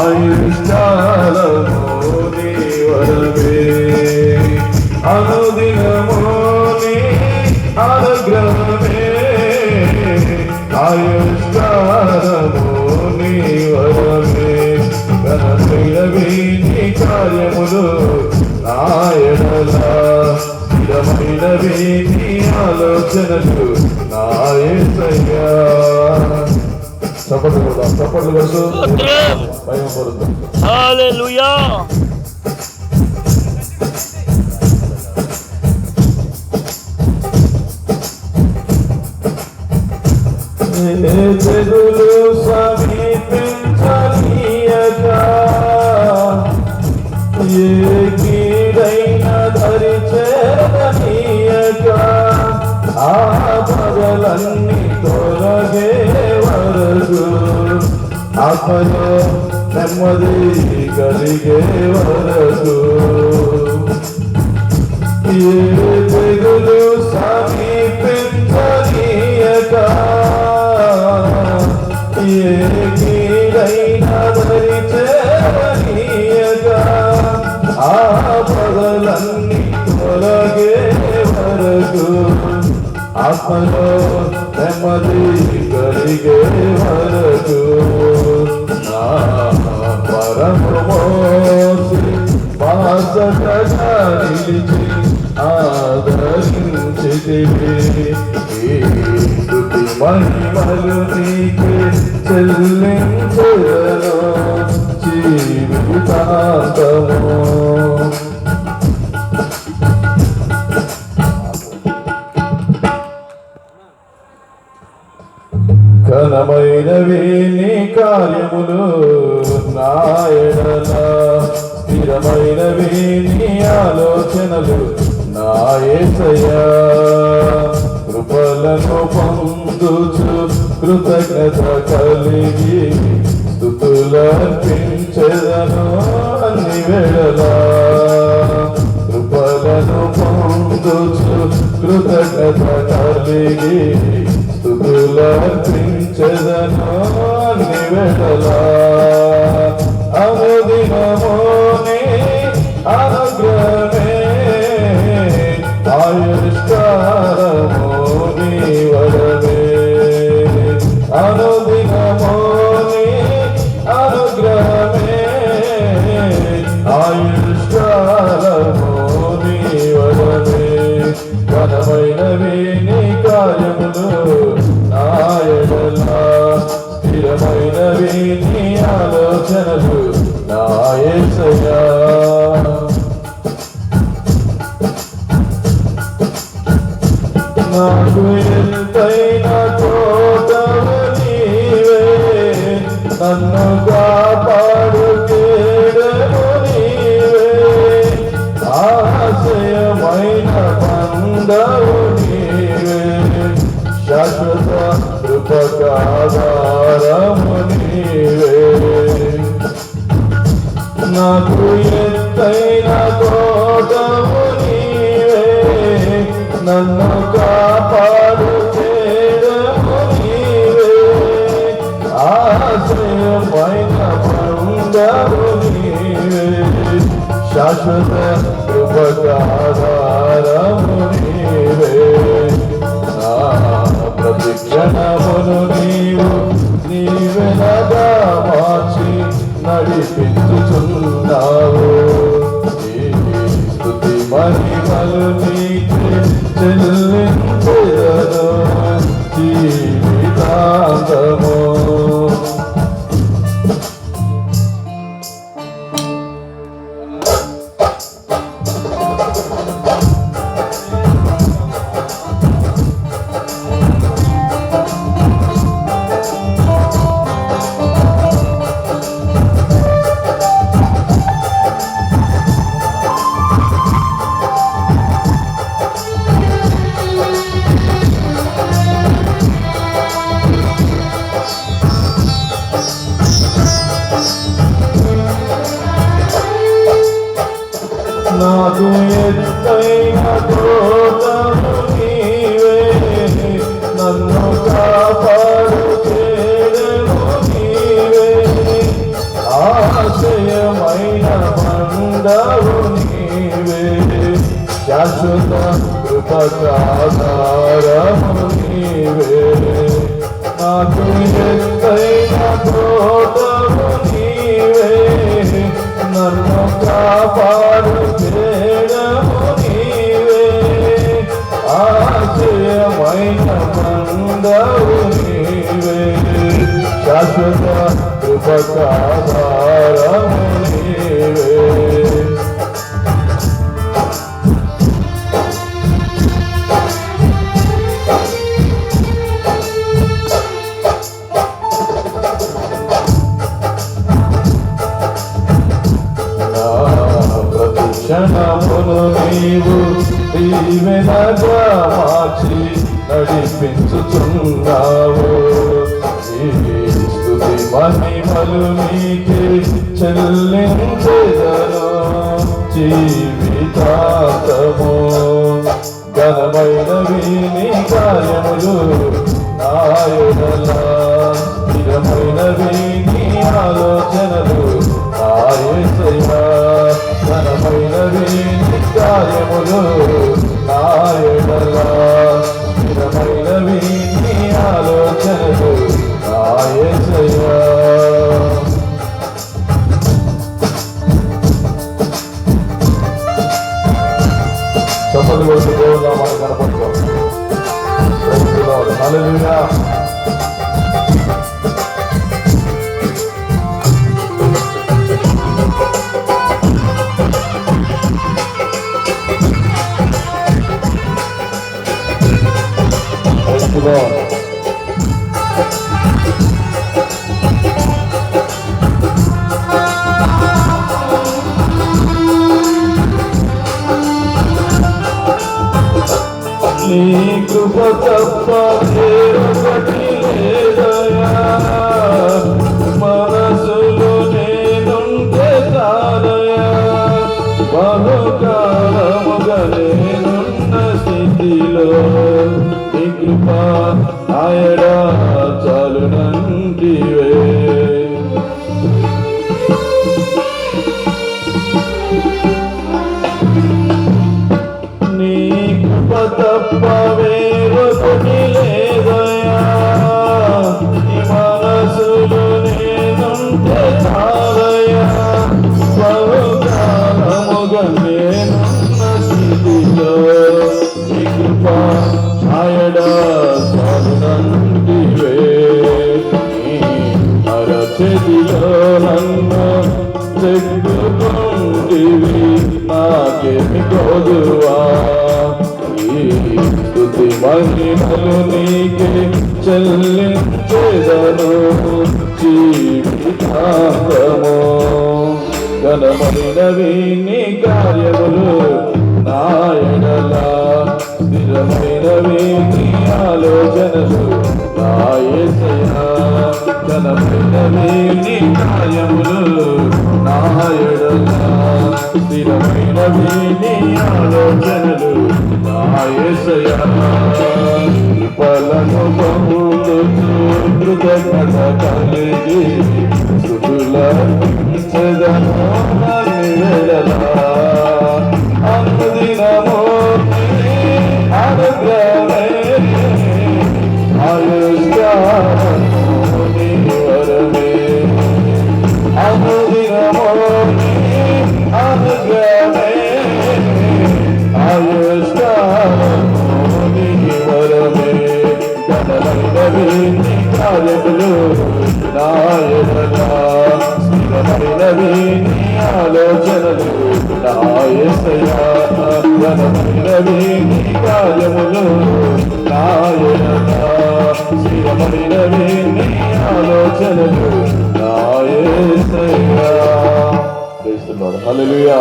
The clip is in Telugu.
ఆయుష్కాలము నీ వరమే అనుదినము నీ అనుగ్రహమే ఆయుష్కాలము నీ వరమే ఘనమైనవి నీ కార్యములు నా ఎడల స్థిరమైనవి నీ ఆలోచనలు నా యేసయ్యా చప్పట్లు కొడదాం చప్పట్లు కొడుతూ భయం పడుతుంది హల్లెలూయా తెగులు సమీపించనీయక ఏ కీడైన దరి చేరనీయక ఆపదలన్నీ తొలగే వరకు ఆత్మలో నెమ్మది కలిగే వరకు ఏ తెగులు సమీపించనీయక ఏ కీడైన దరి చేరనీయక ఆపదలన్నీ తొలగే వరకు ఆత్మలో నెమ్మది కలిగే వరకు నా పరము మోసి బాసటగా నిలిచి ఆదరించితివి స్తుతి మహిమలు నీకే చెల్లించెదను జీవితాంతము ఘనమైనవి నీ కార్యములు నా ఎడల స్థిరమైనవి నీ ఆలోచనలు నా యేసయ్యా కృపలను పొందుచు కృతజ్ఞత కలిగి స్తుతులర్పించెదను అన్ని వేళలా కృపలను పొందుచు కృతజ్ఞత కలిగి స్తుతులర్పించెదను అన్ని వేళలా అనుదినము నీ అనుగ్రహమే ఆయుష్కాలము నీ వరమే అనుదినము నీ అనుగ్రహమే ఆయుష్కాలము నీ వరమే ఘనమైనవి నీ కార్యములు నా ఎడల స్థిరమైనవి నీ ఆలోచనలు నా యేసయ్యా నాకు ఎంతైన కోటవు నీవే నన్ను కాపాడు కేడము నీవే ఆశయమైన బంధవు నీవే శాశ్వత కృపకాధారము నీవే నాకు ఎంతైన కోటవు నీవే నన్ను కాపాడు కేడము నీవే ఆశ్రయమైన బంధము నీవే శాశ్వత కృపకాధారము నీవే నా ప్రతిక్షణమును నీవెనగా మార్చి నడిపించుచున్నావు స్తుతి మహిమలు నీకే చెల్లించెదను జీవితాంతము నాకు ఎత్తైన కోటము నీవే నన్ను కాపాడు కేడము నీవే తోటము నీవే, నన్ను కాపాడు కేడము నీవే, ఆశ్రయమైన మందవు నీవే, శాశ్వత కృపకాధారము నీవే. క్షణమును నీవు దీవెనగా మార్చి నడిపించుచున్నావు. ఈ స్తుతి మహిమలు నీకే చెల్లించెదను జీవితాంతము. ఘనమైనవి నీ కార్యములు నా యెడల, స్థిరమైనవి నీ ఆలోచనలు నా యేసయ్యా. ఘనమైనవి నీ కార్యములు నా యెడల, స్థిరమైనవి నీ ఆలోచనలు నా యేసయ్యా. చప్పట్లు కొట్టి దేవుని నామాన్ని కనపడుకో. హల్లెలూయా. నీ కృప తప్ప వేరొకటి లేదయా, మనసులో నేనుంటే చాలయా. బహుకాలముగా నేనున్న స్థితిలో నీ కృప ఆయడా చాలునంటివే. నీ కృప తప్ప వేరొకటి లేదయా, నీ మనసులో నేనుంటే చాలయా. బహుకాలముగా నేనున్న స్థితిలో నీ కృప ఆయడా చాలునంటివే. నీ అరచేతిలో నన్ను చెక్కుకుంటివి, నాకేమి కోదువా. ఈ స్తుతి మహిమలు నీకే చెల్లించెదను జీవితాంతము. ఘనమైనవి నీ కార్యములు నా యెడల, స్థిరమైనవి నీ ఆలోచనలు నా యేసయ్యా. ఘనమైనవి నీ కార్యములు నా యెడల, స్థిరమైనవి నీ ఆలోచనలు నా యేసయ్యా. కృపలను పొందుతూ కృతజ్ఞత కలిగి స్తుతులర్పించెదను నన్ను వేళలా. అనుదినము నీ అనుగ్రహమే, ఆయుష్కాలము నీ వరమే. అనుదినము నీ అనుగ్రహమే, ఆయుష్కాలము నీ వరమే. ఘనమైనవి నీ కార్యములు నా యెడల, స్థిరమైనవి నీ ఆలోచనలు నా యేసయ్యా. ఘనమైనవి నీ కార్యములు నా యెడల, స్థిరమైనవి నీ ఆలోచనలు నా యేసయ్యా. Praise the Lord. హల్లెలూయా.